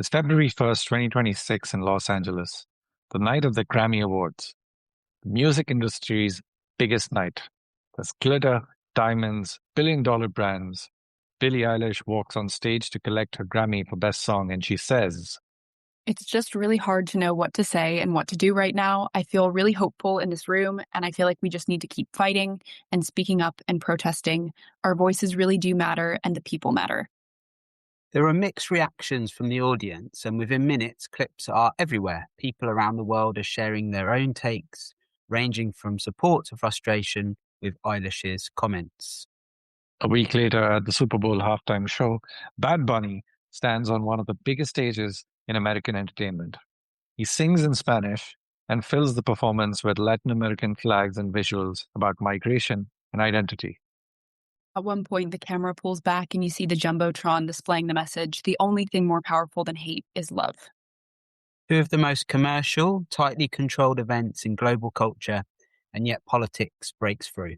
It's February 1st, 2026 in Los Angeles, the night of the Grammy Awards, the music industry's biggest night. There's glitter, diamonds, billion-dollar brands. Billie Eilish walks on stage to collect her Grammy for Best Song, and she says, It's just really hard to know what to say and what to do right now. I feel really hopeful in this room, and I feel like we just need to keep fighting and speaking up and protesting. Our voices really do matter, and the people matter. There are mixed reactions from the audience, and within minutes, clips are everywhere. People around the world are sharing their own takes, ranging from support to frustration with Eilish's comments. A week later at the Super Bowl halftime show, Bad Bunny stands on one of the biggest stages in American entertainment. He sings in Spanish and fills the performance with Latin American flags and visuals about migration and identity. At one point, the camera pulls back and you see the Jumbotron displaying the message, "The only thing more powerful than hate is love." Two of the most commercial, tightly controlled events in global culture, and yet politics breaks through.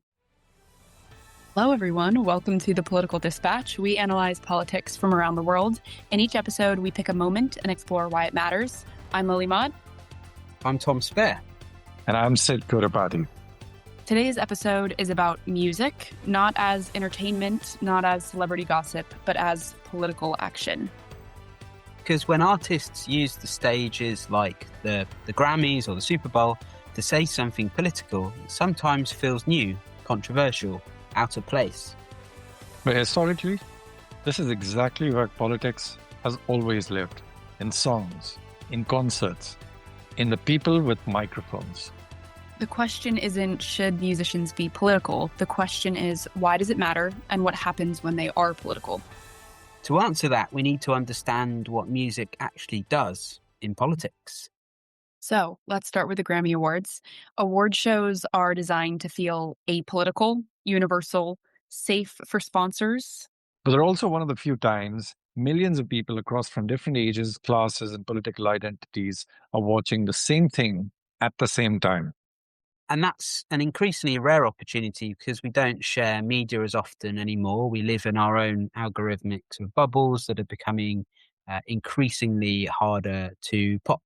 Hello, everyone. Welcome to the Political Dispatch. We analyze politics from around the world. In each episode, we pick a moment and explore why it matters. I'm Lily Mott. I'm Tom Spare. And I'm Sid Kodapati. Today's episode is about music, not as entertainment, not as celebrity gossip, but as political action. Because when artists use the stages like the Grammys or the Super Bowl to say something political, it sometimes feels new, controversial, out of place. But historically, this is exactly where politics has always lived. In songs, in concerts, in the people with microphones. The question isn't, should musicians be political? The question is, why does it matter and what happens when they are political? To answer that, we need to understand what music actually does in politics. So let's start with the Grammy Awards. Award shows are designed to feel apolitical, universal, safe for sponsors. But they're also one of the few times millions of people across from different ages, classes, and political identities are watching the same thing at the same time. And that's an increasingly rare opportunity because we don't share media as often anymore. We live in our own algorithmic sort of bubbles that are becoming increasingly harder to pop.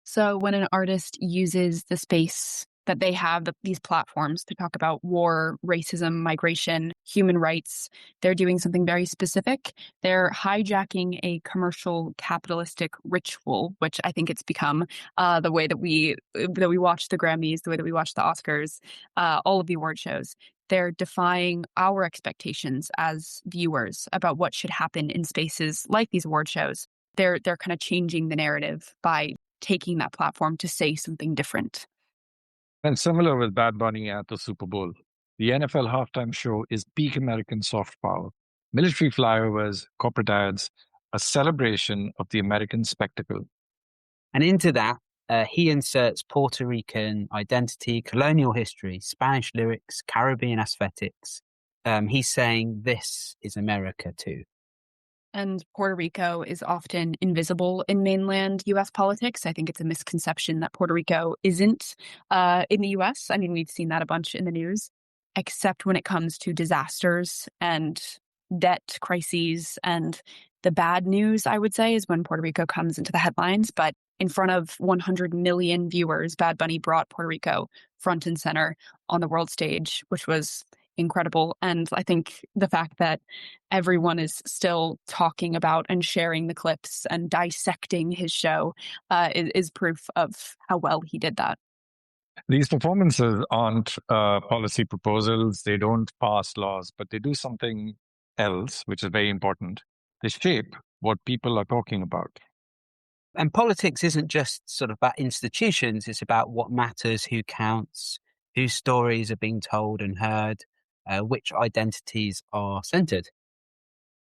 So when an artist uses the space that they have, these platforms to talk about war, racism, migration, human rights, they're doing something very specific. They're hijacking a commercial capitalistic ritual, which I think it's become the way that we watch the Grammys, the way that we watch the Oscars, all of the award shows. They're defying our expectations as viewers about what should happen in spaces like these award shows. They're kind of changing the narrative by taking that platform to say something different. And similar with Bad Bunny at the Super Bowl, the NFL halftime show is peak American soft power. Military flyovers, corporate ads, a celebration of the American spectacle. And into that, he inserts Puerto Rican identity, colonial history, Spanish lyrics, Caribbean aesthetics. He's saying this is America too. And Puerto Rico is often invisible in mainland U.S. politics. I think it's a misconception that Puerto Rico isn't in the U.S. I mean, we've seen that a bunch in the news, except when it comes to disasters and debt crises. And the bad news, I would say, is when Puerto Rico comes into the headlines. But in front of 100 million viewers, Bad Bunny brought Puerto Rico front and center on the world stage, which was incredible. And I think the fact that everyone is still talking about and sharing the clips and dissecting his show is proof of how well he did that. These performances aren't policy proposals. They don't pass laws, but they do something else, which is very important. They shape what people are talking about. And politics isn't just sort of about institutions. It's about what matters, who counts, whose stories are being told and heard, which identities are centered.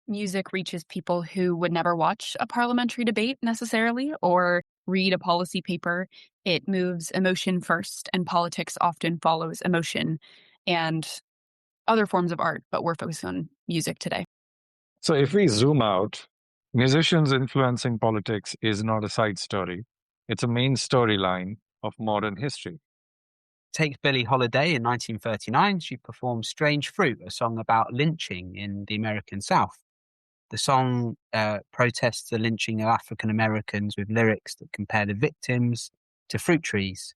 Music reaches people who would never watch a parliamentary debate necessarily or read a policy paper. It moves emotion first, and politics often follows emotion and other forms of art, but we're focused on music today. So if we zoom out, musicians influencing politics is not a side story. It's a main storyline of modern history. Take Billie Holiday in 1939. She performed Strange Fruit, a song about lynching in the American South. The song protests the lynching of African Americans with lyrics that compare the victims to fruit trees.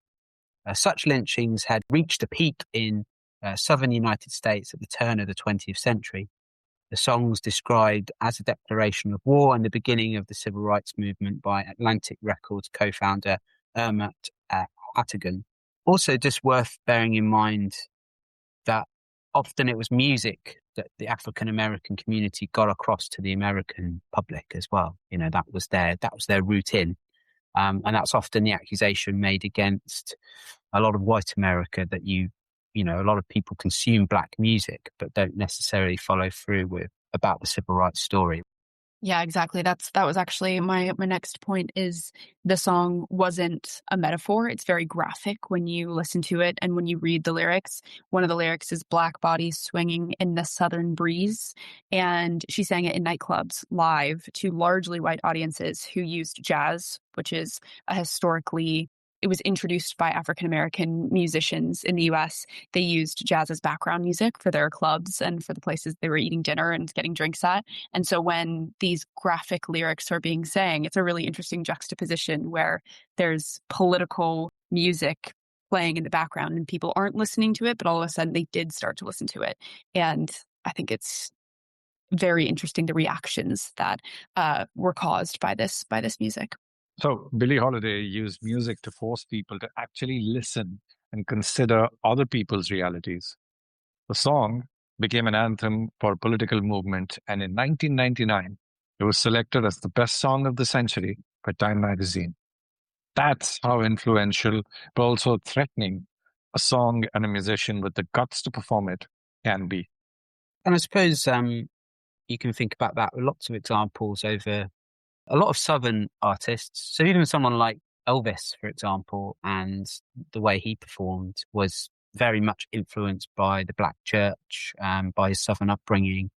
Such lynchings had reached a peak in southern United States at the turn of the 20th century. The song's described as a declaration of war and the beginning of the civil rights movement by Atlantic Records co-founder Ermat Atagan. Also, just worth bearing in mind that often it was music that the African American community got across to the American public as well. You know, that was their route in. And that's often the accusation made against a lot of white America, that you know, a lot of people consume black music, but don't necessarily follow through with about the civil rights story. Yeah, exactly. That was actually my next point. Is the song wasn't a metaphor. It's very graphic when you listen to it and when you read the lyrics. One of the lyrics is black bodies swinging in the southern breeze, and she sang it in nightclubs live to largely white audiences who used jazz, which is it was introduced by African American musicians in the US. They used jazz as background music for their clubs and for the places they were eating dinner and getting drinks at. And so when these graphic lyrics are being sang, it's a really interesting juxtaposition where there's political music playing in the background and people aren't listening to it, but all of a sudden they did start to listen to it. And I think it's very interesting, the reactions that were caused by this music. So Billie Holiday used music to force people to actually listen and consider other people's realities. The song became an anthem for a political movement, and in 1999, it was selected as the best song of the century by Time magazine. That's how influential, but also threatening, a song and a musician with the guts to perform it can be. And I suppose you can think about that with lots of examples over a lot of Southern artists. So even someone like Elvis, for example, and the way he performed was very much influenced by the Black church, by his Southern upbringing.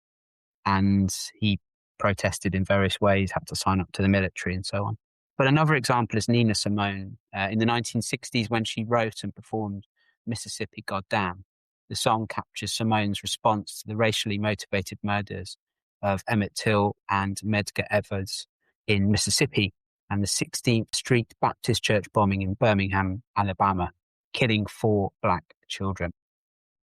And he protested in various ways, had to sign up to the military and so on. But another example is Nina Simone. In the 1960s, when she wrote and performed Mississippi Goddamn, the song captures Simone's response to the racially motivated murders of Emmett Till and Medgar Evers in Mississippi and the 16th Street Baptist Church bombing in Birmingham, Alabama, killing 4 black children.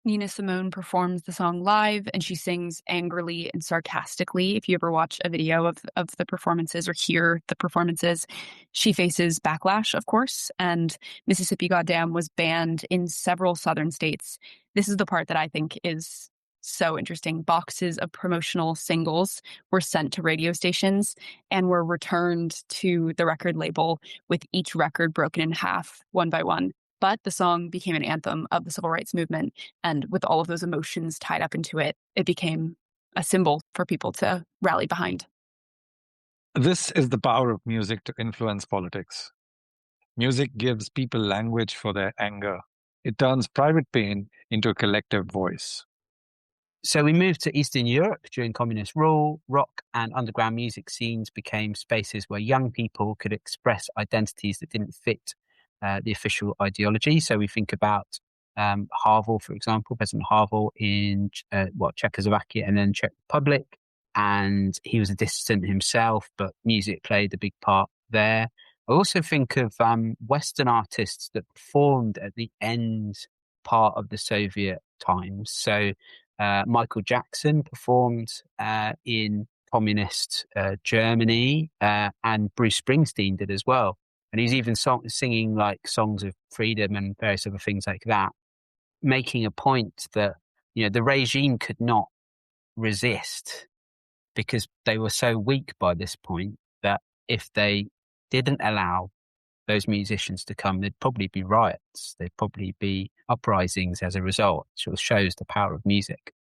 Nina Simone performs the song live, and she sings angrily and sarcastically. If you ever watch a video of the performances or hear the performances, she faces backlash, of course, and Mississippi Goddamn was banned in several southern states. This is the part that I think is so interesting. Boxes of promotional singles were sent to radio stations and were returned to the record label with each record broken in half, one by one. But the song became an anthem of the civil rights movement. And with all of those emotions tied up into it, it became a symbol for people to rally behind. This is the power of music to influence politics. Music gives people language for their anger. It turns private pain into a collective voice. So we moved to Eastern Europe during communist rule. Rock and underground music scenes became spaces where young people could express identities that didn't fit the official ideology. So we think about Havel, for example, President Havel in Czechoslovakia and then Czech Republic. And he was a dissident himself, but music played a big part there. I also think of Western artists that performed at the end part of the Soviet times. So Michael Jackson performed in communist Germany, and Bruce Springsteen did as well. And he's even singing like songs of freedom and various other things like that, making a point that, you know, the regime could not resist because they were so weak by this point that if they didn't allow those musicians to come, there'd probably be riots. There'd probably be uprisings as a result. It shows the power of music.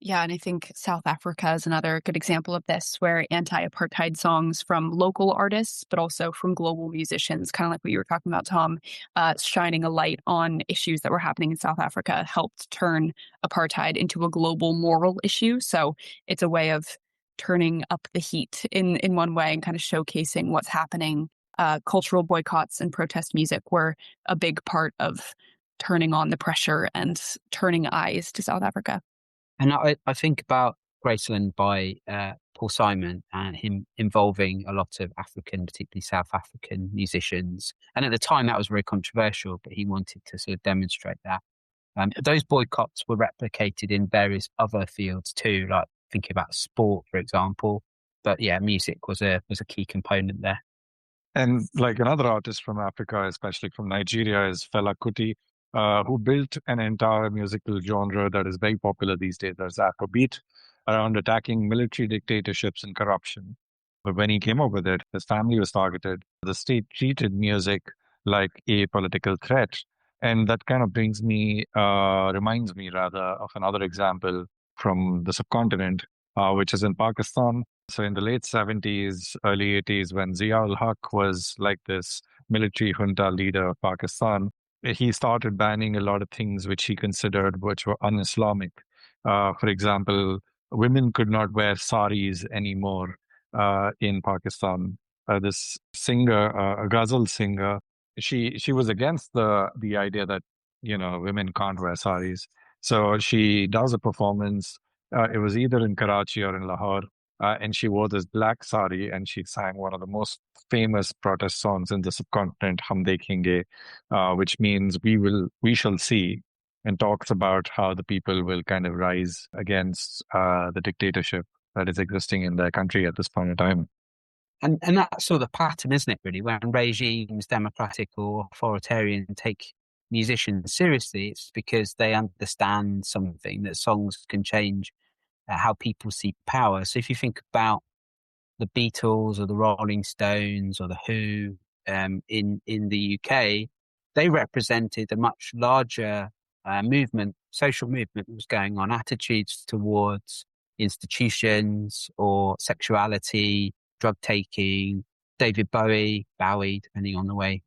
Yeah, and I think South Africa is another good example of this, where anti-apartheid songs from local artists, but also from global musicians, kind of like what you were talking about, Tom, shining a light on issues that were happening in South Africa, helped turn apartheid into a global moral issue. So it's a way of turning up the heat in one way and kind of showcasing what's happening. Cultural boycotts and protest music were a big part of turning on the pressure and turning eyes to South Africa. And I think about Graceland by Paul Simon, and him involving a lot of African, particularly South African musicians. And at the time, that was very controversial, but he wanted to sort of demonstrate that. Those boycotts were replicated in various other fields too, like thinking about sport, for example. But yeah, music was a key component there. And like another artist from Africa, especially from Nigeria, is Fela Kuti, who built an entire musical genre that is very popular these days. There's Afrobeat around attacking military dictatorships and corruption. But when he came up with it, his family was targeted. The state treated music like a political threat. And that kind of reminds me rather, of another example from the subcontinent, which is in Pakistan. So in the late 70s, early 80s, when Zia-ul Haq was like this military junta leader of Pakistan, he started banning a lot of things which he considered which were un-Islamic. For example, women could not wear saris anymore in Pakistan. This singer, a ghazal singer, she was against the idea that women can't wear saris. So she does a performance. It was either in Karachi or in Lahore, and she wore this black sari and she sang one of the most famous protest songs in the subcontinent, Hum Dekhenge, which means we shall see, and talks about how the people will kind of rise against the dictatorship that is existing in their country at this point in time. And that's sort of the pattern, isn't it, really? When regimes, democratic or authoritarian, take musicians seriously, it's because they understand something, that songs can change how people see power. So if you think about the Beatles or the Rolling Stones or the Who in the UK, they represented a much larger social movement that was going on, attitudes towards institutions or sexuality, drug taking. David Bowie, depending on the way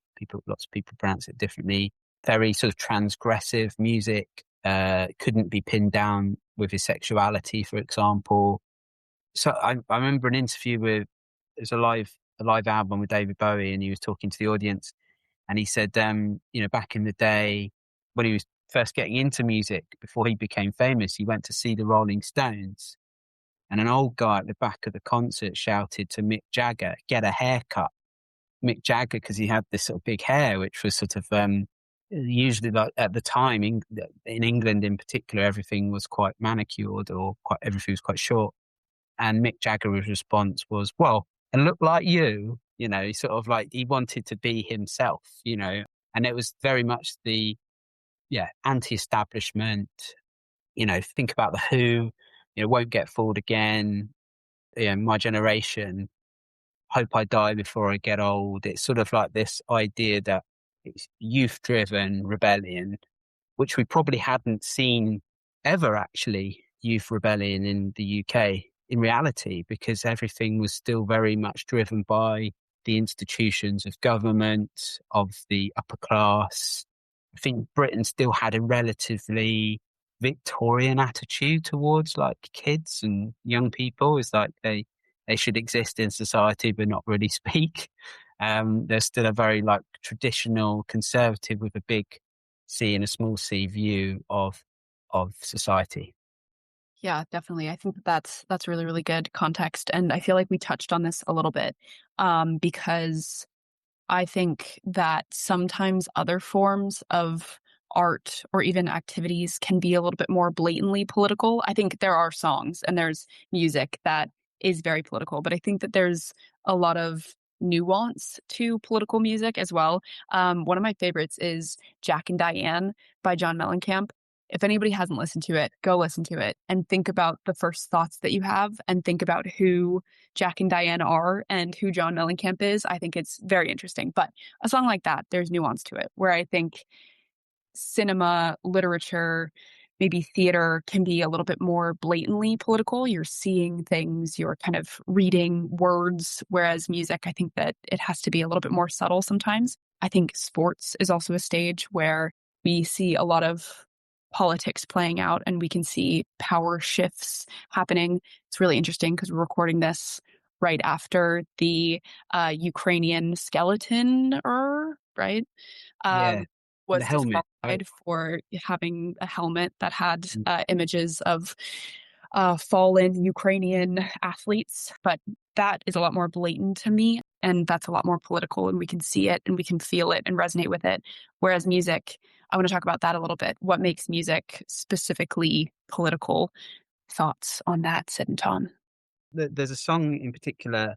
lots of people pronounce it differently, very sort of transgressive music, couldn't be pinned down with his sexuality, for example. So I remember an interview there's a live album with David Bowie, and he was talking to the audience, and he said, back in the day when he was first getting into music, before he became famous, he went to see the Rolling Stones, and an old guy at the back of the concert shouted to Mick Jagger, "Get a haircut." Mick Jagger, because he had this sort of big hair, which was sort of usually, like at the time in England in particular, everything was quite manicured, or everything was quite short. And Mick Jagger's response was, "Well, and look like you," sort of like he wanted to be himself, and it was very much the anti-establishment. Think about the Who, Won't Get Fooled Again, My Generation, Hope I Die Before I Get Old. It's sort of like this idea that it's youth-driven rebellion, which we probably hadn't seen ever, actually, youth rebellion in the UK in reality, because everything was still very much driven by the institutions of government, of the upper class. I think Britain still had a relatively Victorian attitude towards like kids and young people. It's like they should exist in society but not really speak. There's still a very like traditional conservative with a big C and a small c view of society. Yeah, definitely. I think that's really, really good context. And I feel like we touched on this a little bit because I think that sometimes other forms of art or even activities can be a little bit more blatantly political. I think there are songs and there's music that is very political, but I think that there's a lot of nuance to political music as well. One of my favorites is Jack and Diane by John Mellencamp. If anybody hasn't listened to it, go listen to it and think about the first thoughts that you have and think about who Jack and Diane are and who John Mellencamp is. I think it's very interesting. But a song like that, there's nuance to it, where I think cinema, literature, maybe theater can be a little bit more blatantly political. You're seeing things, you're kind of reading words, whereas music, I think that it has to be a little bit more subtle sometimes. I think sports is also a stage where we see a lot of politics playing out and we can see power shifts happening. It's really interesting because we're recording this right after the Ukrainian skeleton, right? Yeah. Was The helmet, disqualified for having a helmet that had images of fallen Ukrainian athletes, but that is a lot more blatant to me. And that's a lot more political, and we can see it and we can feel it and resonate with it. Whereas music, I want to talk about that a little bit. What makes music specifically political? Thoughts on that, Sid and Tom? There's a song in particular,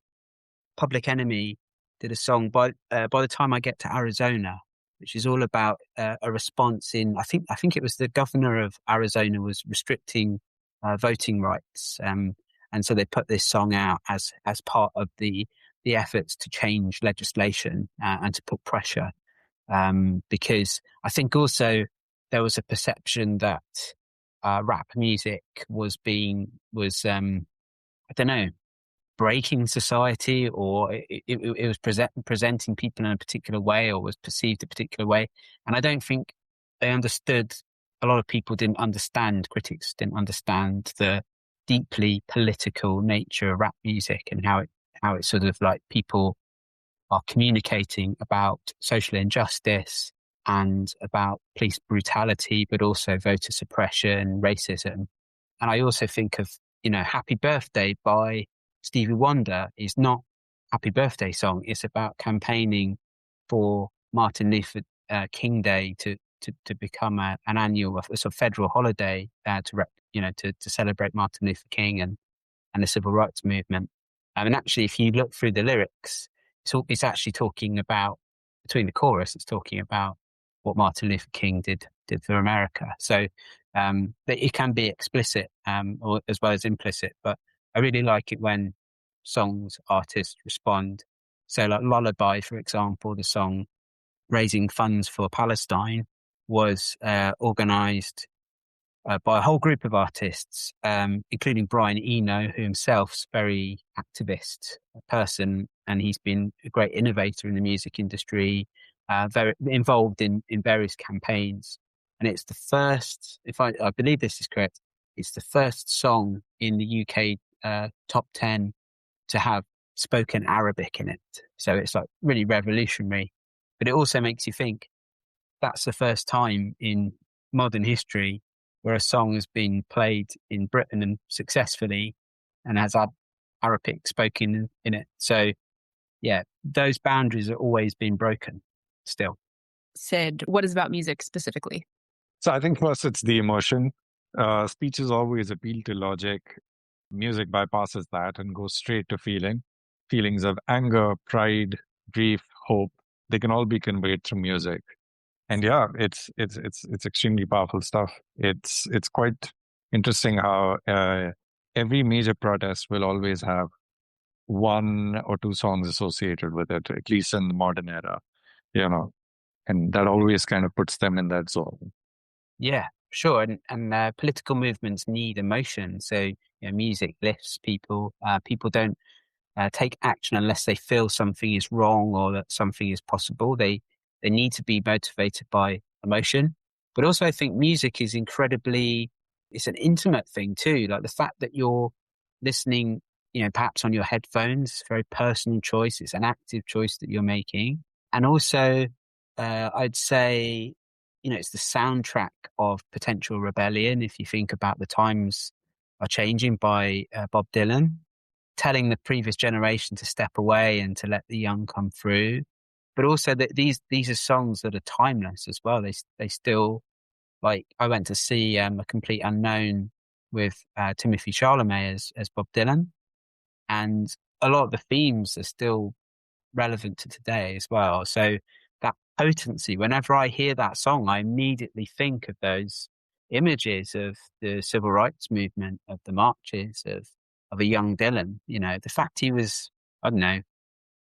Public Enemy did a song by the time I get to Arizona, which is all about a response in I think it was the governor of Arizona was restricting voting rights, and so they put this song out as part of the efforts to change legislation and to put pressure, because I think also there was a perception that rap music was I don't know, breaking society, or it was presenting people in a particular way, or was perceived a particular way. And I don't think they understood, a lot of people didn't understand, critics didn't understand the deeply political nature of rap music and how it sort of like people are communicating about social injustice and about police brutality, but also voter suppression, racism. And I also think of, Happy Birthday by Stevie Wonder is not Happy Birthday song. It's about campaigning for Martin Luther King Day to become an annual, a sort of federal holiday to celebrate Martin Luther King and the civil rights movement. And actually, if you look through the lyrics, it's actually talking about, between the chorus, it's talking about what Martin Luther King did for America. So it can be explicit or as well as implicit, but I really like it when artists respond. So like Lullaby, for example, the song raising funds for Palestine was organised by a whole group of artists, including Brian Eno, who himself's very activist person, and he's been a great innovator in the music industry, very involved in various campaigns. And it's the first, if I believe this is correct, it's the first song in the UK top 10 to have spoken Arabic in it. So it's like really revolutionary. But it also makes you think that's the first time in modern history where a song has been played in Britain and successfully and has had Arabic spoken in it. So yeah, those boundaries have always been broken still. Sid, what is about music specifically? So I think first it's the emotion. Speeches always appeal to logic. Music bypasses that and goes straight to feeling. Feelings of anger, pride, grief, hope, they can all be conveyed through music. And yeah, it's extremely powerful stuff. It's quite interesting how every major protest will always have one or two songs associated with it, at least in the modern era, and that always kind of puts them in that zone. Yeah, sure. And political movements need emotion. So music lifts people. People don't take action unless they feel something is wrong or that something is possible. They need to be motivated by emotion. But also I think music is it's an intimate thing too. Like the fact that you're listening, perhaps on your headphones, very personal choice. It's an active choice that you're making. And also I'd say, it's the soundtrack of potential rebellion. If you think about The Times Are Changing by Bob Dylan, telling the previous generation to step away and to let the young come through. But also that these are songs that are timeless as well. They still, like, I went to see A Complete Unknown with Timothy Chalamet as Bob Dylan, and a lot of the themes are still relevant to today as well. So that potency, whenever I hear that song, I immediately think of those images of the civil rights movement, of the marches, of a young Dylan. The fact he was, I don't know,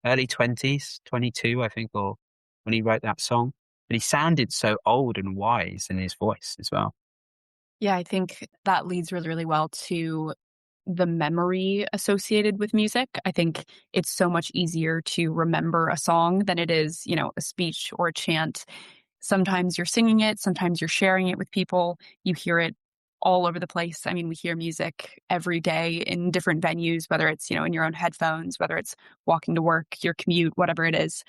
early 20s, 22, I think, or when he wrote that song, but he sounded so old and wise in his voice as well. Yeah, I think that leads really, really well to the memory associated with music. I think it's so much easier to remember a song than it is, a speech or a chant. Sometimes you're singing it, sometimes you're sharing it with people. You hear it all over the place. I mean, we hear music every day in different venues, whether it's, in your own headphones, whether it's walking to work, your commute, whatever it is.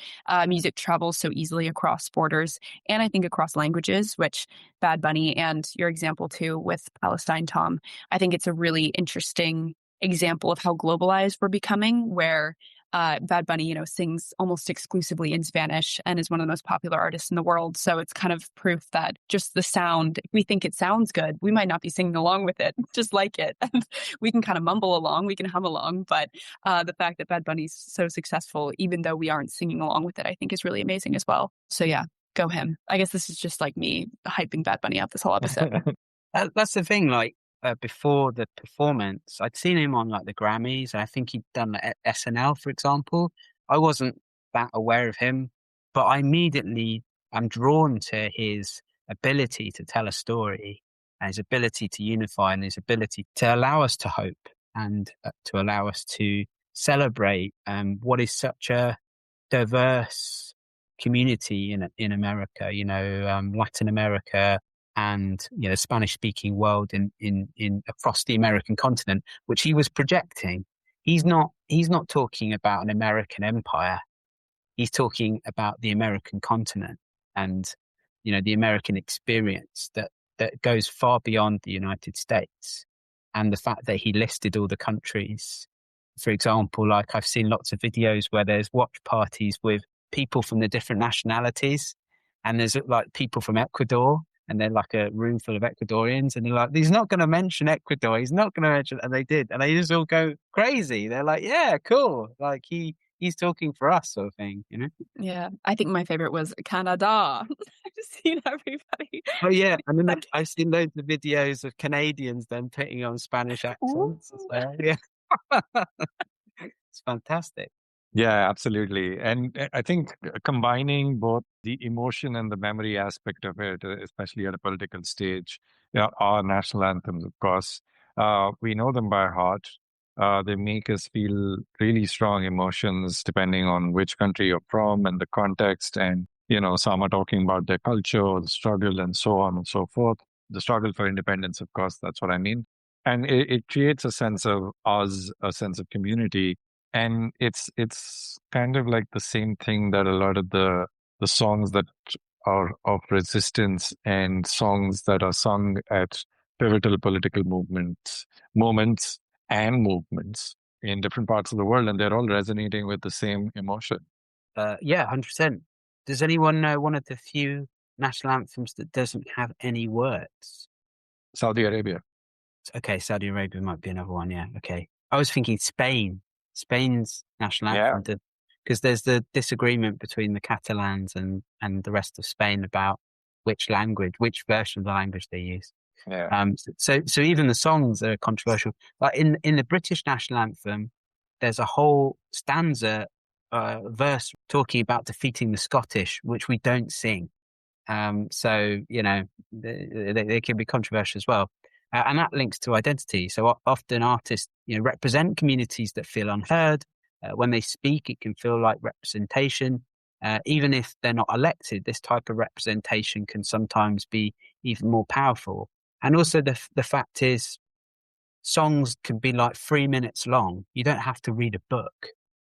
Music travels so easily across borders and I think across languages, which Bad Bunny and your example too with Palestine, Tom, I think it's a really interesting example of how globalized we're becoming, where Bad Bunny, sings almost exclusively in Spanish and is one of the most popular artists in the world. So it's kind of proof that just the sound, if we think it sounds good, we might not be singing along with it, just like it. And we can kind of mumble along, we can hum along. But the fact that Bad Bunny's so successful, even though we aren't singing along with it, I think is really amazing as well. So yeah, go him. I guess this is just like me hyping Bad Bunny up this whole episode. That's the thing, like, before the performance, I'd seen him on like the Grammys, and I think he'd done like, SNL, for example. I wasn't that aware of him, but I immediately am drawn to his ability to tell a story, and his ability to unify, and his ability to allow us to hope, and to allow us to celebrate what is such a diverse community in America, Latin America, and the Spanish speaking world in across the American continent, which he was projecting. He's not talking about an American empire. He's talking about the American continent and the American experience that goes far beyond the United States. And the fact that he listed all the countries, for example, like I've seen lots of videos where there's watch parties with people from the different nationalities, and there's like people from Ecuador, and they're like a room full of Ecuadorians, and they're like, he's not going to mention Ecuador. He's not going to mention, and they did. And they just all go crazy. They're like, yeah, cool. Like he's talking for us, sort of thing, Yeah. I think my favorite was Canada. I've just seen everybody. Oh yeah. And then I've seen loads of videos of Canadians then putting on Spanish accents as well. Yeah. It's fantastic. Yeah, absolutely. And I think combining both the emotion and the memory aspect of it, especially at a political stage, our national anthems, of course, we know them by heart. They make us feel really strong emotions depending on which country you're from and the context. And, some are talking about their culture, the struggle, and so on and so forth. The struggle for independence, of course, that's what I mean. And it creates a sense of us, a sense of community, and it's kind of like the same thing that a lot of the songs that are of resistance and songs that are sung at pivotal political moments and movements in different parts of the world, and they're all resonating with the same emotion. Yeah, 100%. Does anyone know one of the few national anthems that doesn't have any words? Saudi Arabia. Okay, Saudi Arabia might be another one. Yeah, okay. I was thinking Spain's national anthem, because there's the disagreement between the Catalans and the rest of Spain about which version of the language they use. Yeah. So even the songs are controversial. Like in the British national anthem, there's a whole stanza, verse talking about defeating the Scottish, which we don't sing. So they can be controversial as well. And that links to identity. So often artists, represent communities that feel unheard. When they speak, it can feel like representation. Even if they're not elected, this type of representation can sometimes be even more powerful. And also the fact is, songs can be like 3 minutes long. You don't have to read a book,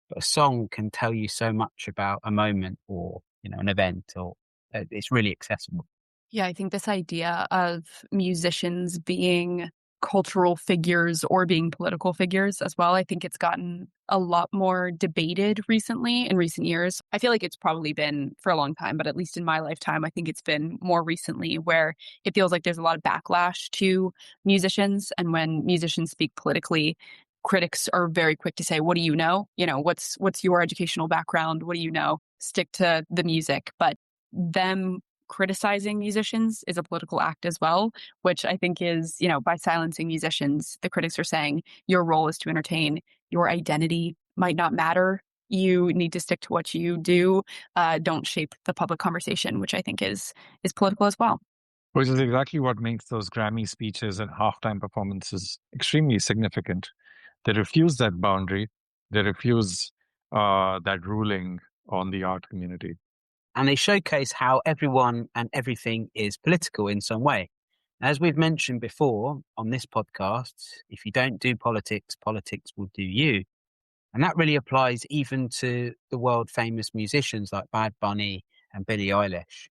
but a song can tell you so much about a moment or, an event, or it's really accessible. Yeah, I think this idea of musicians being cultural figures or being political figures as well, I think it's gotten a lot more debated recently in recent years. I feel like it's probably been for a long time, but at least in my lifetime, I think it's been more recently where it feels like there's a lot of backlash to musicians. And when musicians speak politically, critics are very quick to say, what do you know? What's your educational background? What do you know? Stick to the music. But them criticizing musicians is a political act as well, which I think is, by silencing musicians, the critics are saying your role is to entertain. Your identity might not matter. You need to stick to what you do. Don't shape the public conversation, which I think is political as well. Which is exactly what makes those Grammy speeches and halftime performances extremely significant. They refuse that boundary. They refuse that ruling on the art community. And they showcase how everyone and everything is political in some way. As we've mentioned before on this podcast, if you don't do politics, politics will do you. And that really applies even to the world famous musicians like Bad Bunny and Billie Eilish.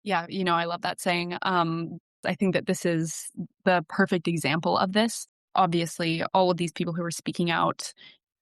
Yeah, I love that saying. I think that this is the perfect example of this. Obviously, all of these people who are speaking out,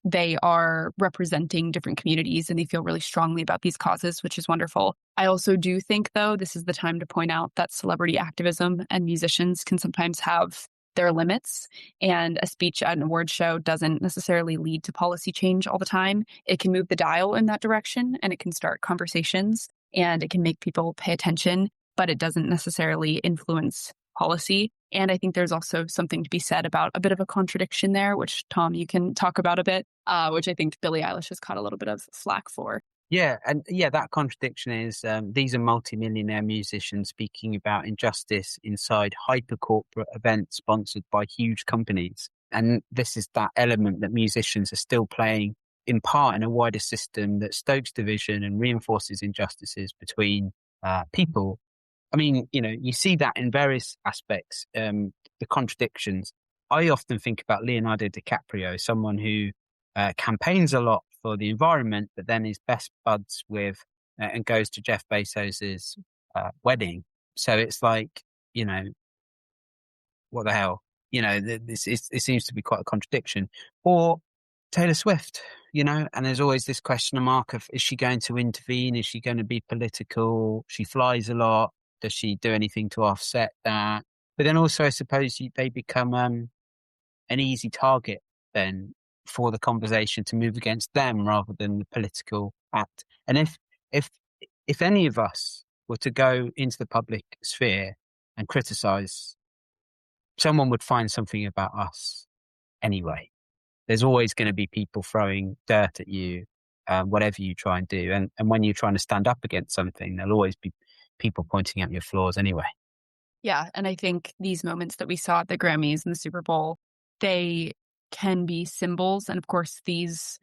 they are representing different communities and they feel really strongly about these causes, which is wonderful. I also do think, though, this is the time to point out that celebrity activism and musicians can sometimes have their limits, and a speech at an award show doesn't necessarily lead to policy change all the time. It can move the dial in that direction and it can start conversations and it can make people pay attention, but it doesn't necessarily influence policy. And I think there's also something to be said about a bit of a contradiction there, which, Tom, you can talk about a bit, which I think Billie Eilish has caught a little bit of flack for. Yeah, and that contradiction is these are multimillionaire musicians speaking about injustice inside hyper corporate events sponsored by huge companies. And this is that element that musicians are still playing in part in a wider system that stokes division and reinforces injustices between people. I mean, you see that in various aspects, the contradictions. I often think about Leonardo DiCaprio, someone who campaigns a lot for the environment, but then is best buds with and goes to Jeff Bezos's wedding. So it's like, what the hell? It seems to be quite a contradiction. Or Taylor Swift, and there's always this question mark of, is she going to intervene? Is she going to be political? She flies a lot. Does she do anything to offset that? But then also, I suppose they become an easy target then for the conversation to move against them rather than the political act. And if any of us were to go into the public sphere and criticize, someone would find something about us anyway. There's always going to be people throwing dirt at you, whatever you try and do. And when you're trying to stand up against something, there'll always be people pointing out your flaws anyway. Yeah, and I think these moments that we saw at the Grammys and the Super Bowl, they can be symbols. And of course, these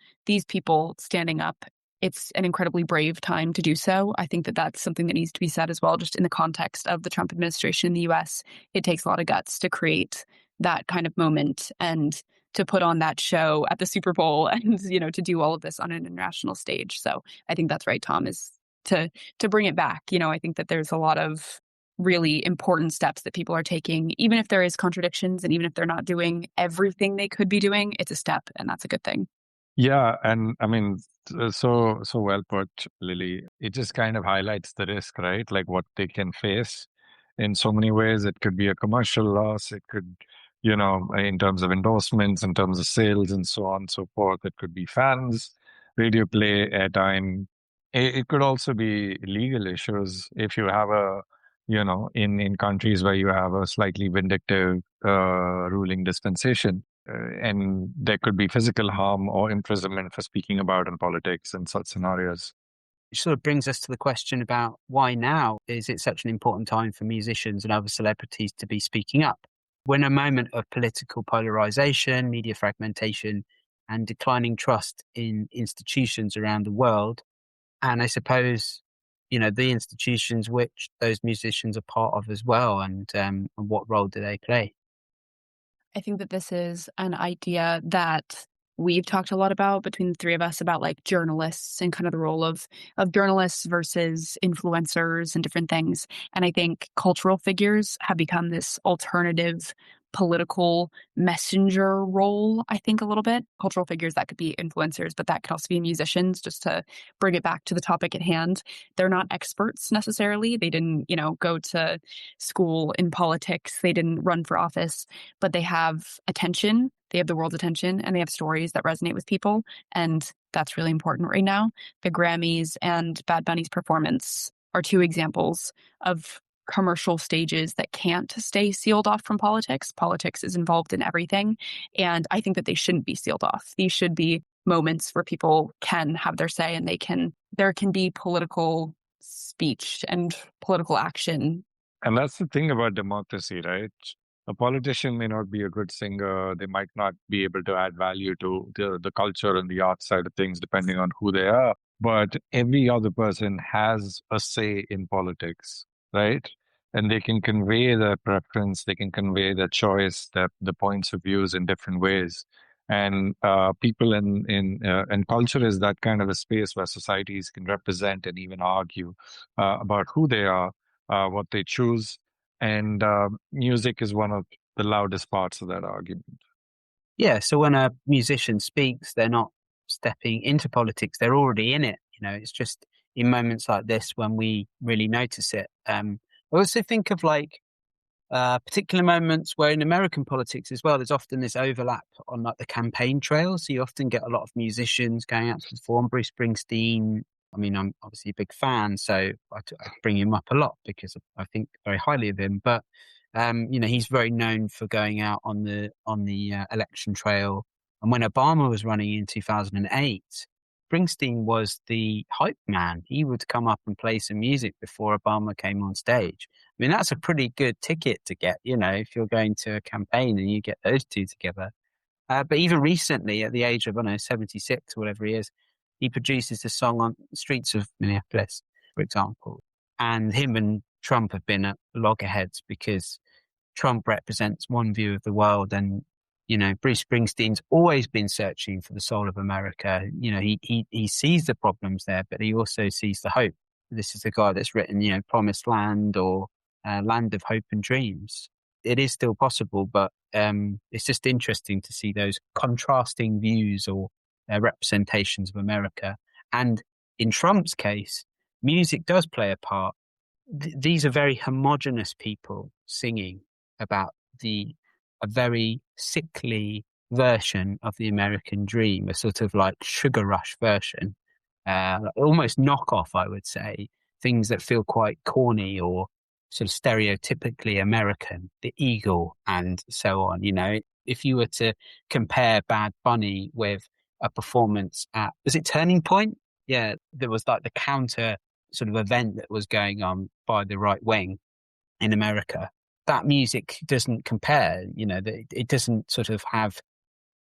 people standing up, it's an incredibly brave time to do so. I think that that's something that needs to be said as well, just in the context of the Trump administration in the US. It takes a lot of guts to create that kind of moment and to put on that show at the Super Bowl and, to do all of this on an international stage. So I think that's right, Tom, is to bring it back. I think that there's a lot of really important steps that people are taking, even if there is contradictions and even if they're not doing everything they could be doing, it's a step, and that's a good thing. Yeah, and I mean, so well put, Lily. It just kind of highlights the risk, right? Like what they can face in so many ways. It could be a commercial loss. It could, in terms of endorsements, in terms of sales, and so on and so forth. It could be fans, radio play, airtime. It could also be legal issues if you have in countries where you have a slightly vindictive ruling dispensation. And there could be physical harm or imprisonment for speaking about in politics in such scenarios. It sort of brings us to the question about why now is it such an important time for musicians and other celebrities to be speaking up? We're in a moment of political polarization, media fragmentation, and declining trust in institutions around the world. And I suppose, the institutions which those musicians are part of as well, and what role do they play? I think that this is an idea that we've talked a lot about between the three of us about like journalists and kind of the role of journalists versus influencers and different things. And I think cultural figures have become this alternative political messenger role, I think, a little bit. Cultural figures, that could be influencers, but that could also be musicians, just to bring it back to the topic at hand. They're not experts necessarily. They didn't, go to school in politics. They didn't run for office, but they have attention. They have the world's attention and they have stories that resonate with people. And that's really important right now. The Grammys and Bad Bunny's performance are two examples of commercial stages that can't stay sealed off from politics. Politics is involved in everything. And I think that they shouldn't be sealed off. These should be moments where people can have their say and there can be political speech and political action. And that's the thing about democracy, right? A politician may not be a good singer. They might not be able to add value to the culture and the art side of things, depending on who they are. But every other person has a say in politics, right? and they can convey their preference, they can convey their choice, the points of views in different ways. And people in culture is that kind of a space where societies can represent and even argue about who they are, what they choose, and music is one of the loudest parts of that argument. Yeah, so when a musician speaks, they're not stepping into politics, they're already in it. It's just in moments like this when we really notice it. I also think of particular moments where in American politics as well, there's often this overlap on like the campaign trail. So you often get a lot of musicians going out to perform. Bruce Springsteen, I mean, I'm obviously a big fan, so I bring him up a lot because I think very highly of him. But he's very known for going out on the election trail. And when Obama was running in 2008, Springsteen was the hype man. He would come up and play some music before Obama came on stage. I mean, that's a pretty good ticket to get, if you're going to a campaign and you get those two together. But even recently, at the age of, 76 or whatever he is, he produces a song on the streets of Minneapolis, for example. And him and Trump have been at loggerheads because Trump represents one view of the world, and Bruce Springsteen's always been searching for the soul of America. He sees the problems there, but he also sees the hope. This is the guy that's written, Promised Land or Land of Hope and Dreams. It is still possible, but it's just interesting to see those contrasting views or representations of America. And in Trump's case, music does play a part. These are very homogenous people singing about a very sickly version of the American dream, a sort of like sugar rush version, almost knockoff, I would say, things that feel quite corny or sort of stereotypically American, the eagle and so on. If you were to compare Bad Bunny with a performance at, was it Turning Point? Yeah, there was like the counter sort of event that was going on by the right wing in America. That music doesn't compare, it doesn't sort of have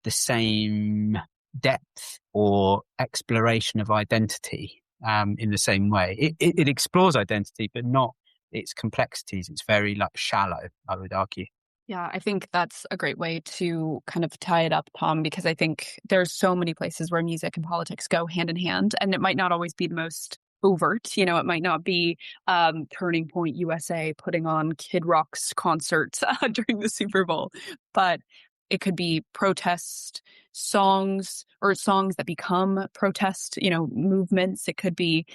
the same depth or exploration of identity in the same way. It explores identity, but not its complexities. It's very shallow, I would argue. Yeah, I think that's a great way to kind of tie it up, Tom, because I think there's so many places where music and politics go hand in hand, and it might not always be the most overt. It might not be Turning Point USA putting on Kid Rock's concert during the Super Bowl, but it could be protest songs or songs that become protest, movements. It could be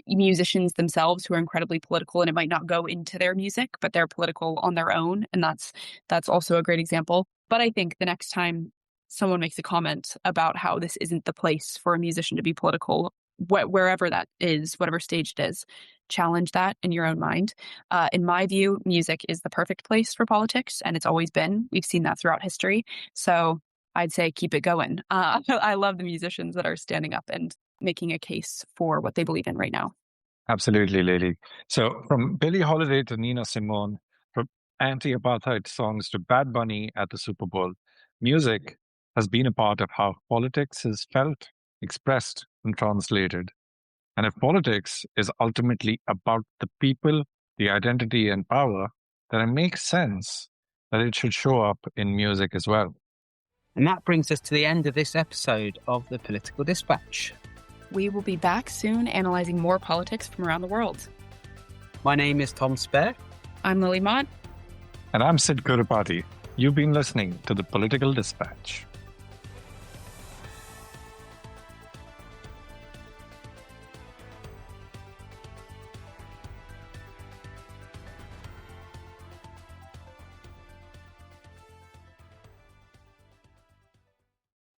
musicians themselves who are incredibly political, and it might not go into their music, but they're political on their own. And that's also a great example. But I think the next time someone makes a comment about how this isn't the place for a musician to be political, wherever that is, whatever stage it is, challenge that in your own mind. In my view, music is the perfect place for politics, and it's always been. We've seen that throughout history. So I'd say keep it going. I love the musicians that are standing up and making a case for what they believe in right now. Absolutely, Lily. So from Billie Holiday to Nina Simone, from anti-apartheid songs to Bad Bunny at the Super Bowl, music has been a part of how politics is felt, expressed, and translated. And if politics is ultimately about the people, the identity, and power, then it makes sense that it should show up in music as well. And that brings us to the end of this episode of the Political Dispatch. We will be back soon analyzing more politics from around the world. My name is Tom Spare. I'm Lily Mott. And I'm Sid Kurapati. You've been listening to the Political Dispatch.